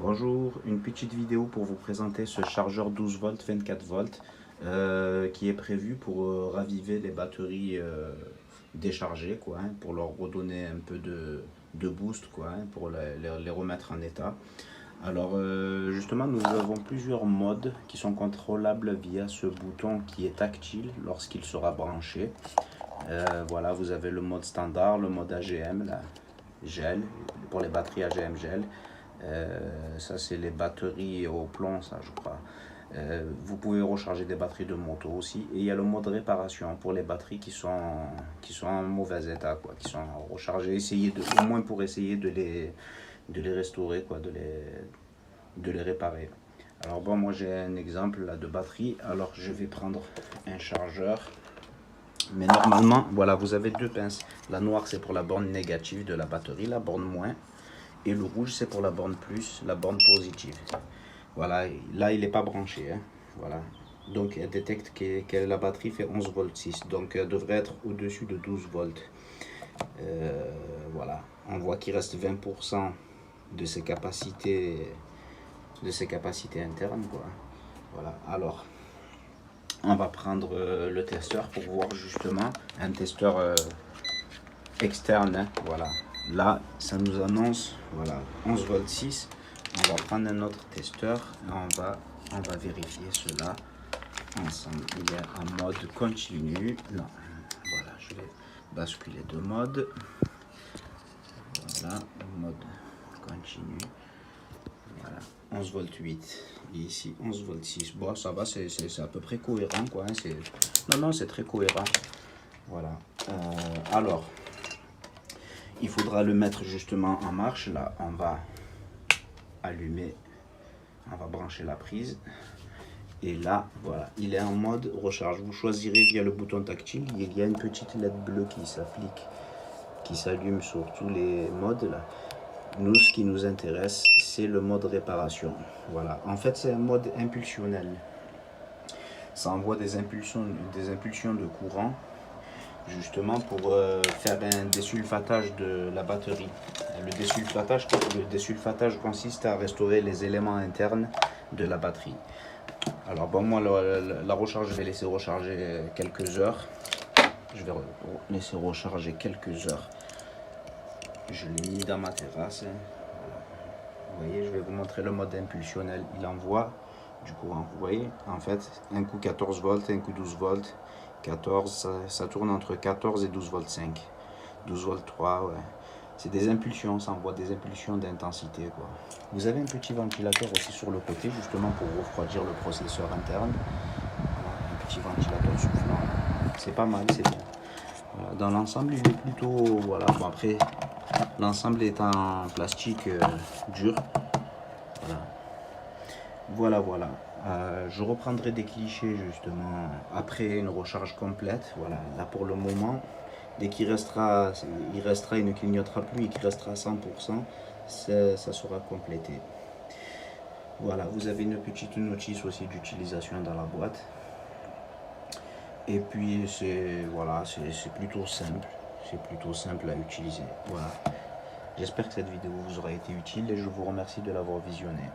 Bonjour, une petite vidéo pour vous présenter ce chargeur 12 volts 24 volts qui est prévu pour raviver les batteries déchargées quoi, hein, pour leur redonner un peu de boost quoi, hein, pour les remettre en état. Alors justement nous avons plusieurs modes qui sont contrôlables via ce bouton qui est tactile lorsqu'il sera branché. Voilà, vous avez le mode standard, le mode AGM, là, gel, pour les batteries AGM gel. Ça c'est les batteries au plomb, ça je crois. Vous pouvez recharger des batteries de moto aussi. Et il y a le mode réparation pour les batteries qui sont en mauvais état, quoi, qui sont rechargées. Essayez au moins pour essayer de les restaurer, quoi, de les réparer. Alors bon, moi j'ai un exemple là de batterie. Alors je vais prendre un chargeur. Mais normalement, voilà, vous avez deux pinces. La noire c'est pour la borne négative de la batterie, la borne moins. Et le rouge c'est pour la borne plus, la borne positive. Voilà, là il n'est pas branché, hein. Voilà. Donc elle détecte que la batterie fait 11 volts 6, donc elle devrait être au-dessus de 12 volts. Voilà, on voit qu'il reste 20% de ses capacités, internes, quoi. Voilà, alors on va prendre le testeur pour voir justement un testeur externe, hein. Voilà, là ça nous annonce, voilà, 11 volts 6. On va prendre un autre testeur et on va vérifier cela ensemble. Il est en mode continu. Non, voilà, je vais basculer de mode. Voilà, mode continu. Voilà, 11 volts 8. Et ici 11 volts 6. Bon, ça va, c'est à peu près cohérent, quoi, hein. Non, c'est très cohérent. Voilà. Alors, il faudra le mettre justement en marche. Là, on va allumer, on va brancher la prise. Et là, voilà, il est en mode recharge. Vous choisirez via le bouton tactile. Il y a une petite LED bleue qui s'applique, qui s'allume sur tous les modes là. Nous, ce qui nous intéresse, c'est le mode réparation. Voilà, en fait, c'est un mode impulsionnel. Ça envoie des impulsions de courant, justement pour faire un désulfatage de la batterie. Le désulfatage consiste à restaurer les éléments internes de la batterie. Alors bon, moi la recharge, je vais laisser recharger quelques heures. Je vais laisser recharger quelques heures. Je l'ai mis dans ma terrasse. Voilà. Vous voyez, je vais vous montrer le mode impulsionnel. Il envoie du courant. Vous voyez, en fait, un coup 14 volts, un coup 12 volts. 14, ça tourne entre 14 et 12 volts 5. 12 volts 3, ouais. C'est des impulsions, ça envoie des impulsions d'intensité, quoi. Vous avez un petit ventilateur aussi sur le côté, justement pour refroidir le processeur interne. Voilà, un petit ventilateur soufflant. C'est pas mal, c'est bien. Voilà, dans l'ensemble, il est plutôt... Voilà, bon après, l'ensemble est en plastique dur. Voilà. Je reprendrai des clichés justement après une recharge complète. Voilà, là pour le moment, dès qu'il restera, il ne clignotera plus et qu'il restera à 100%, ça sera complété. Voilà, vous avez une petite notice aussi d'utilisation dans la boîte. Et puis c'est plutôt simple. C'est plutôt simple à utiliser. Voilà. J'espère que cette vidéo vous aura été utile et je vous remercie de l'avoir visionnée.